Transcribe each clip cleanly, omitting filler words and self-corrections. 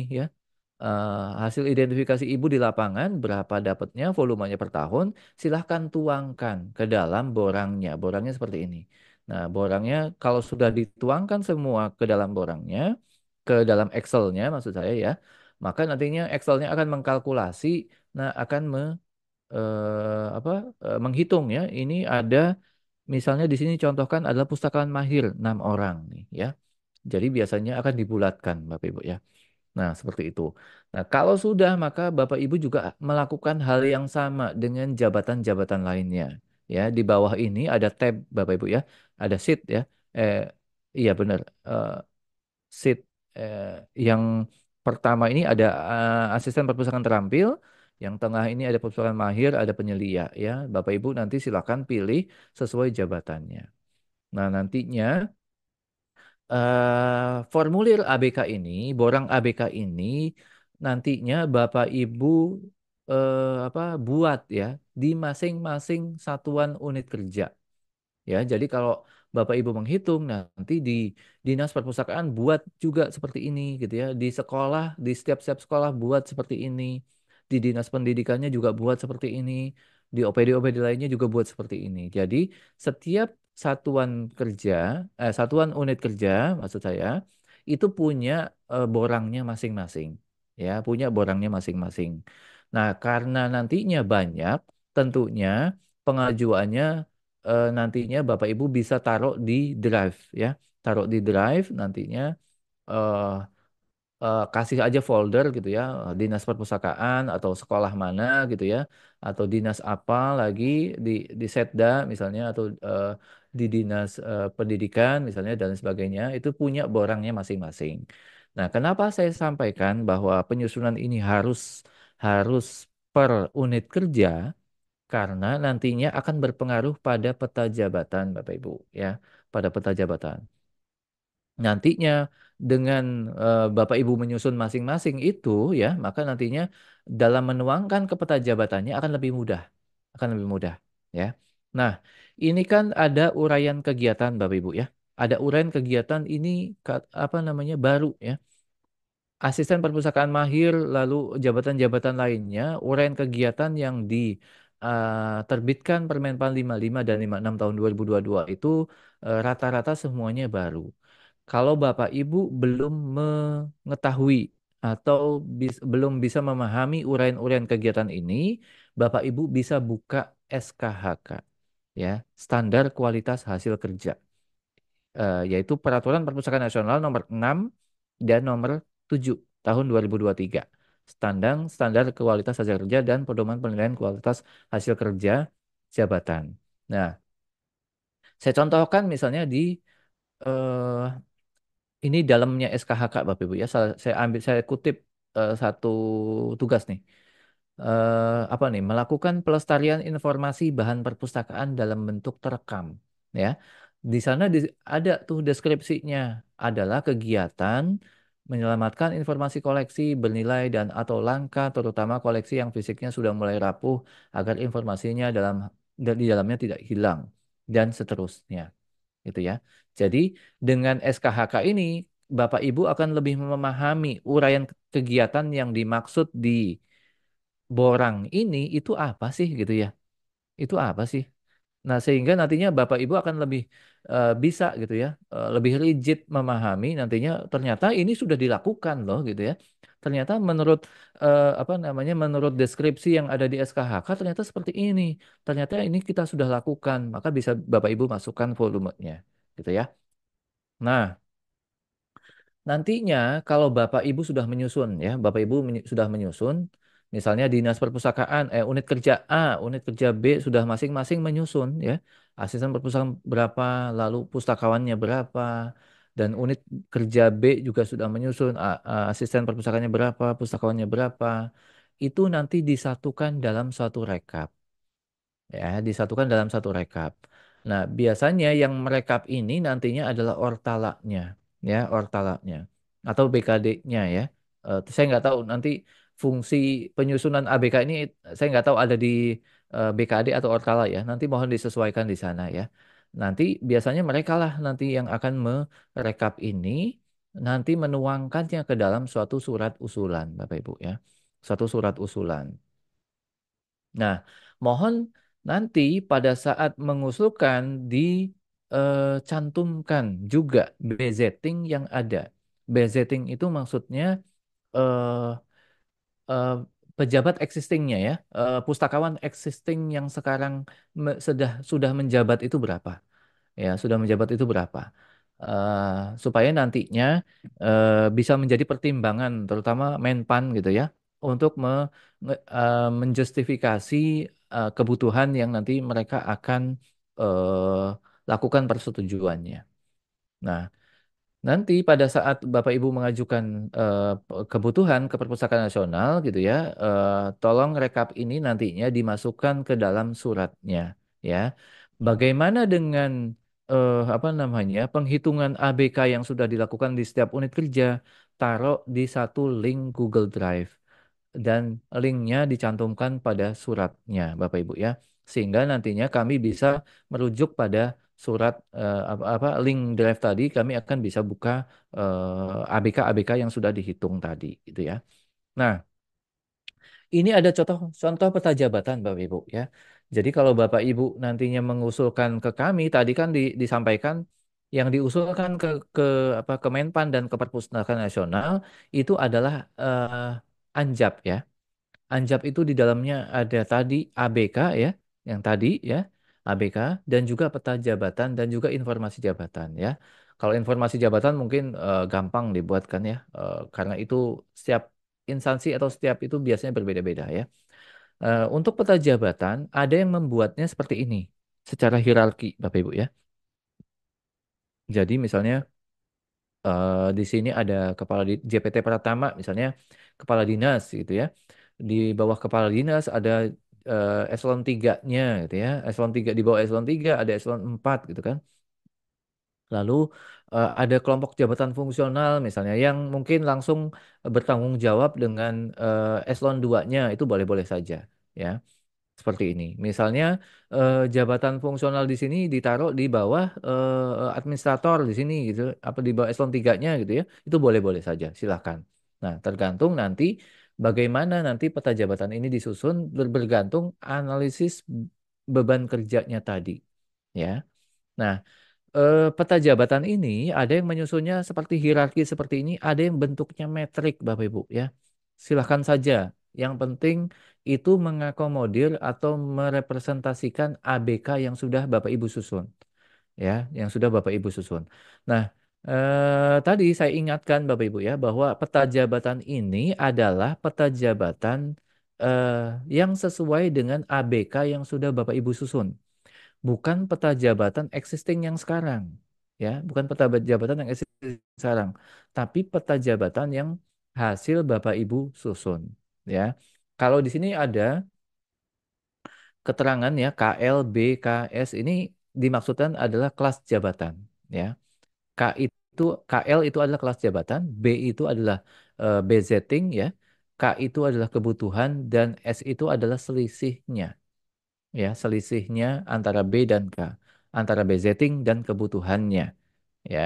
ya. Hasil identifikasi ibu di lapangan, berapa dapatnya, volumenya per tahun, silahkan tuangkan ke dalam borangnya. Borangnya seperti ini. Nah, borangnya kalau sudah dituangkan semua ke dalam borangnya, ke dalam Excel-nya maksud saya ya, maka nantinya Excel-nya akan mengkalkulasi, nah akan apa, menghitung ya. Ini ada misalnya di sini contohkan adalah pustakawan mahir 6 orang nih ya. Jadi biasanya akan dibulatkan Bapak Ibu ya. Nah, seperti itu. Nah, kalau sudah, maka Bapak Ibu juga melakukan hal yang sama dengan jabatan-jabatan lainnya. Ya, di bawah ini ada tab Bapak Ibu ya, ada sheet ya. Eh, iya benar. Sheet eh, yang pertama ini ada asisten perpustakaan terampil, yang tengah ini ada perpustakaan mahir, ada penyelia ya. Bapak Ibu nanti silakan pilih sesuai jabatannya. Nah, nantinya formulir ABK ini, borang ABK ini nantinya Bapak Ibu apa buat ya di masing-masing satuan unit kerja. Ya, jadi kalau Bapak Ibu menghitung nanti di Dinas Perpustakaan buat juga seperti ini gitu ya. Di sekolah, di setiap-setiap sekolah buat seperti ini. Di Dinas Pendidikannya juga buat seperti ini. Di OPD-OPD lainnya juga buat seperti ini. Jadi setiap satuan kerja, satuan unit kerja maksud saya itu punya borangnya masing-masing. Ya, punya borangnya masing-masing. Nah, karena nantinya banyak, tentunya pengajuannya nantinya Bapak Ibu bisa taruh di drive ya. Taruh di drive nantinya eh, kasih aja folder gitu ya, dinas perpustakaan atau sekolah mana gitu ya, atau dinas apa lagi di Setda misalnya atau di dinas pendidikan misalnya dan sebagainya itu punya borangnya masing-masing. Nah, kenapa saya sampaikan bahwa penyusunan ini harus harus per unit kerja? Karena nantinya akan berpengaruh pada peta jabatan, Bapak Ibu, ya, pada peta jabatan. Nantinya dengan Bapak Ibu menyusun masing-masing itu, ya, maka nantinya dalam menuangkan ke peta jabatannya akan lebih mudah, ya. Nah, ini kan ada uraian kegiatan, Bapak Ibu, ya. Ada uraian kegiatan ini apa namanya baru, ya. Asisten perpustakaan mahir, lalu jabatan-jabatan lainnya, uraian kegiatan yang diterbitkan Permenpan 55 dan 56 tahun 2022 itu rata-rata semuanya baru. Kalau Bapak Ibu belum mengetahui atau belum bisa memahami uraian-uraian kegiatan ini, Bapak Ibu bisa buka SKHK, ya, Standar Kualitas Hasil Kerja, yaitu Peraturan Perpustakaan Nasional nomor 6 dan nomor 7 tahun 2023. Standar kualitas hasil kerja dan pedoman penilaian kualitas hasil kerja jabatan. Nah, saya contohkan misalnya di eh, ini dalamnya SKHK Bapak Ibu ya. Saya kutip satu tugas nih. Apa nih? Melakukan pelestarian informasi bahan perpustakaan dalam bentuk terekam, ya. Di sana ada tuh deskripsinya, adalah kegiatan menyelamatkan informasi koleksi bernilai dan atau langka, terutama koleksi yang fisiknya sudah mulai rapuh, agar informasinya di dalamnya tidak hilang dan seterusnya, gitu ya. Jadi dengan SKHK ini Bapak Ibu akan lebih memahami uraian kegiatan yang dimaksud di borang ini itu apa sih gitu ya. Itu apa sih? Nah, sehingga nantinya Bapak Ibu akan lebih bisa gitu ya, lebih rigid memahami nantinya ternyata ini sudah dilakukan loh gitu ya. Ternyata menurut apa namanya menurut deskripsi yang ada di SKHK ternyata seperti ini. Ternyata ini kita sudah lakukan, maka bisa Bapak Ibu masukkan volumenya gitu ya. Nah, nantinya kalau Bapak Ibu sudah menyusun ya, Bapak Ibu sudah menyusun, misalnya Dinas Perpustakaan, unit kerja A, unit kerja B sudah masing-masing menyusun ya, asisten perpustakaan berapa, lalu pustakawannya berapa, dan unit kerja B juga sudah menyusun asisten perpustakaannya berapa, pustakawannya berapa, itu nanti disatukan dalam suatu rekap ya, disatukan dalam satu rekap. Nah, biasanya yang merekap ini nantinya adalah ortalanya, ya, ortalanya atau BKD-nya ya. Saya nggak tahu nanti fungsi penyusunan ABK ini saya nggak tahu ada di BKD atau Ortala ya. Nanti mohon disesuaikan di sana ya. Nanti biasanya mereka lah nanti yang akan merekap ini. nanti menuangkannya ke dalam suatu surat usulan, Bapak Ibu ya. Suatu surat usulan. Nah, mohon nanti pada saat mengusulkan dicantumkan juga bezetting yang ada. Bezetting itu maksudnya eh, eh, pejabat existingnya ya, pustakawan existing yang sekarang sudah menjabat itu berapa? Ya, sudah menjabat itu berapa? Supaya nantinya bisa menjadi pertimbangan, terutama Menpan gitu ya, untuk menjustifikasi kebutuhan yang nanti mereka akan lakukan persetujuannya. Nah, nanti pada saat Bapak Ibu mengajukan kebutuhan ke Perpustakaan Nasional gitu ya, tolong rekap ini nantinya dimasukkan ke dalam suratnya ya. Bagaimana dengan apa namanya penghitungan ABK yang sudah dilakukan di setiap unit kerja, taruh di satu link Google Drive dan linknya dicantumkan pada suratnya, Bapak Ibu ya, sehingga nantinya kami bisa merujuk pada surat apa link drive tadi, kami akan bisa buka ABK-ABK yang sudah dihitung tadi, gitu ya. Nah, ini ada contoh contoh peta jabatan, Bapak Ibu ya. Jadi kalau Bapak Ibu nantinya mengusulkan ke kami, tadi kan disampaikan yang diusulkan ke apa ke Menpan dan ke Perpustakaan Nasional itu adalah Anjap ya. Anjap itu di dalamnya ada tadi ABK ya, yang tadi ya, ABK dan juga peta jabatan dan juga informasi jabatan ya. Kalau informasi jabatan mungkin gampang dibuatkan ya, karena itu setiap instansi atau setiap itu biasanya berbeda-beda ya. Untuk peta jabatan ada yang membuatnya seperti ini, secara hierarki Bapak Ibu ya. Jadi misalnya di sini ada JPT Pratama misalnya kepala dinas gitu ya. Di bawah kepala dinas ada eselon 3-nya gitu ya. Eselon 3 di bawah eselon 3 ada eselon 4 gitu kan. Lalu ada kelompok jabatan fungsional misalnya yang mungkin langsung bertanggung jawab dengan eselon 2-nya itu boleh-boleh saja ya. Seperti ini. Misalnya jabatan fungsional di sini ditaruh di bawah administrator di sini gitu, apa di bawah eselon 3-nya gitu ya. Itu boleh-boleh saja, silahkan. Nah, tergantung nanti bagaimana nanti peta jabatan ini disusun bergantung analisis beban kerjanya tadi, ya. Nah, peta jabatan ini ada yang menyusunnya seperti hierarki seperti ini, ada yang bentuknya metrik, Bapak Ibu ya. Silahkan saja. Yang penting itu mengakomodir atau merepresentasikan ABK yang sudah Bapak Ibu susun, ya, yang sudah Bapak Ibu susun. Nah, tadi saya ingatkan Bapak Ibu ya bahwa peta jabatan ini adalah peta jabatan eh, yang sesuai dengan ABK yang sudah Bapak Ibu susun, bukan peta jabatan existing yang sekarang, ya, bukan peta jabatan yang existing sekarang, tapi peta jabatan yang hasil Bapak Ibu susun, ya. Kalau di sini ada keterangan ya KL, BKS ini dimaksudkan adalah kelas jabatan, ya. K itu KL itu adalah kelas jabatan, B itu adalah bezetting ya, K itu adalah kebutuhan dan S itu adalah selisihnya. Ya, selisihnya antara B dan K, antara budgeting dan kebutuhannya, ya.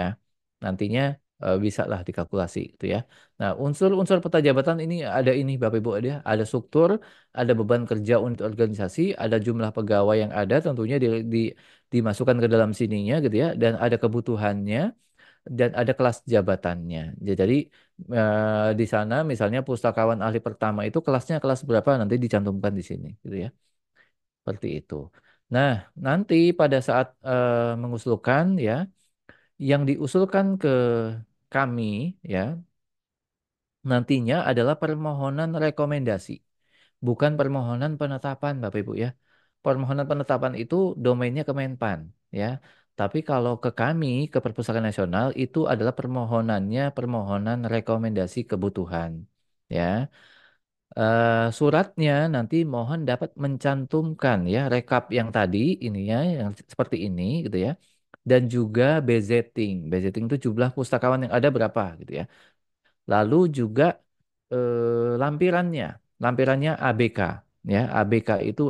Nantinya bisa lah dikalkulasi itu ya. Nah, unsur-unsur peta jabatan ini ada ini Bapak Ibu ada struktur, ada beban kerja unit organisasi, ada jumlah pegawai yang ada tentunya dimasukkan ke dalam sininya gitu ya, dan ada kebutuhannya dan ada kelas jabatannya. Jadi di sana misalnya pustakawan ahli pertama itu kelasnya kelas berapa nanti dicantumkan di sini gitu ya. Seperti itu. Nah, nanti pada saat mengusulkan ya, yang diusulkan ke kami ya, nantinya adalah permohonan rekomendasi, bukan permohonan penetapan, Bapak Ibu ya. Permohonan penetapan itu domainnya Kemenpan ya. Tapi kalau ke kami, ke Perpustakaan Nasional itu adalah permohonannya permohonan rekomendasi kebutuhan ya. Suratnya nanti mohon dapat mencantumkan ya rekap yang tadi ini ya yang seperti ini gitu ya, dan juga bezetting. Bezetting itu jumlah pustakawan yang ada berapa gitu ya. Lalu juga lampirannya, lampirannya ABK ya. ABK itu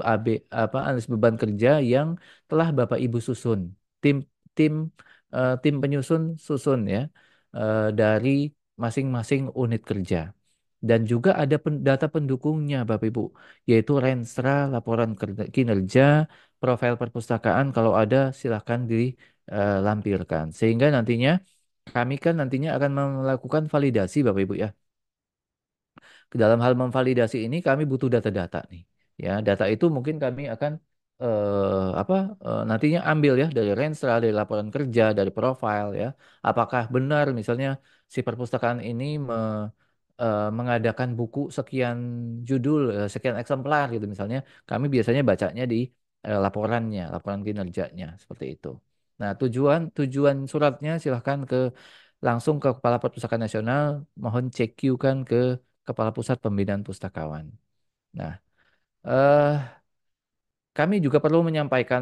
apa analis beban kerja yang telah Bapak Ibu susun. Tim tim tim penyusun susun ya. dari masing-masing unit kerja. Dan juga ada data pendukungnya, Bapak Ibu, yaitu Renstra, laporan kinerja, profil perpustakaan, kalau ada silahkan dilampirkan. Sehingga nantinya kami kan nantinya akan melakukan validasi, Bapak Ibu ya. Dalam hal memvalidasi ini kami butuh data-data nih. Ya, data itu mungkin kami akan apa nantinya ambil ya dari Renstra, dari laporan kerja, dari profil ya. Apakah benar misalnya si perpustakaan ini mengadakan buku sekian judul, sekian eksemplar gitu misalnya. Kami biasanya bacanya di laporannya, laporan kinerjanya seperti itu. Nah, tujuan tujuan suratnya silahkan langsung ke Kepala Perpustakaan Nasional, mohon cek Q kan ke Kepala Pusat Pembinaan Pustakawan. Nah, eh, kami juga perlu menyampaikan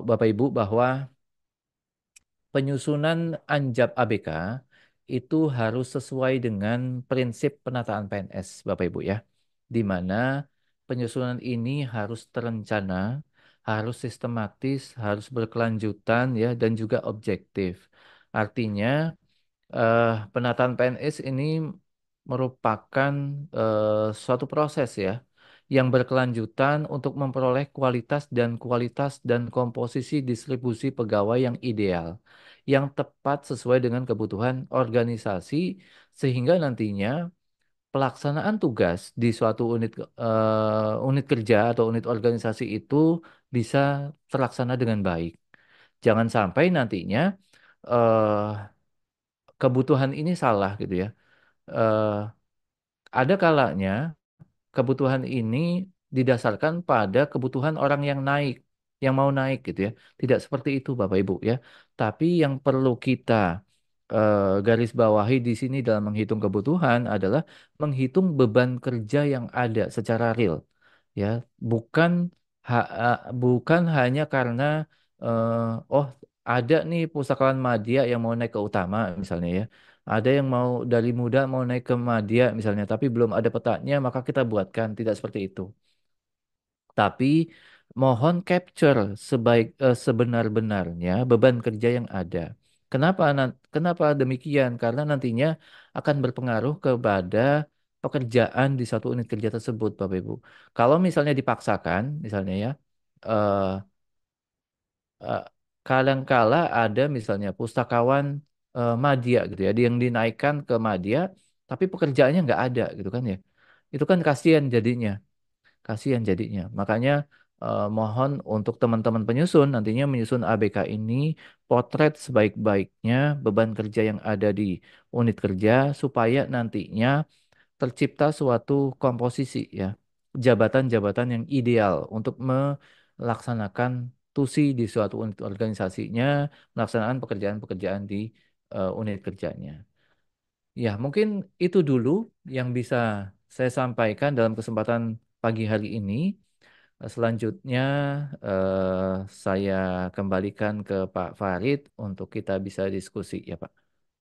Bapak Ibu bahwa penyusunan Anjab ABK itu harus sesuai dengan prinsip penataan PNS, Bapak Ibu ya. Di mana penyusunan ini harus terencana, harus sistematis, harus berkelanjutan ya dan juga objektif. Artinya penataan PNS ini merupakan suatu proses ya yang berkelanjutan untuk memperoleh kualitas dan komposisi distribusi pegawai yang ideal, yang tepat sesuai dengan kebutuhan organisasi sehingga nantinya pelaksanaan tugas di suatu unit kerja atau unit organisasi itu bisa terlaksana dengan baik. Jangan sampai nantinya eh, kebutuhan ini salah gitu ya. Eh, ada kalanya kebutuhan ini didasarkan pada kebutuhan orang yang naik, yang mau naik gitu ya. Tidak seperti itu Bapak Ibu ya. Tapi yang perlu kita garis bawahi di sini dalam menghitung kebutuhan adalah menghitung beban kerja yang ada secara real ya, bukan bukan hanya karena eh, oh ada nih pustakawan madya yang mau naik ke utama misalnya ya. Ada yang mau dari muda mau naik ke madya misalnya, tapi belum ada petanya, maka kita buatkan. Tidak seperti itu. Tapi mohon capture sebenar-benarnya beban kerja yang ada. Kenapa demikian? Karena nantinya akan berpengaruh kepada pekerjaan di satu unit kerja tersebut, Bapak Ibu. Kalau misalnya dipaksakan, misalnya ya, eh, eh, kadangkala ada misalnya pustakawan madya gitu ya, yang dinaikkan ke madya, tapi pekerjaannya nggak ada gitu kan ya. Itu kan kasihan jadinya. Kasihan jadinya. Makanya mohon untuk teman-teman penyusun nantinya menyusun ABK ini potret sebaik-baiknya beban kerja yang ada di unit kerja supaya nantinya tercipta suatu komposisi ya, jabatan-jabatan yang ideal untuk melaksanakan tusi di suatu unit organisasinya, melaksanakan pekerjaan-pekerjaan di unit kerjanya. Ya, mungkin itu dulu yang bisa saya sampaikan dalam kesempatan pagi hari ini. Selanjutnya saya kembalikan ke Pak Farid untuk kita bisa diskusi ya Pak.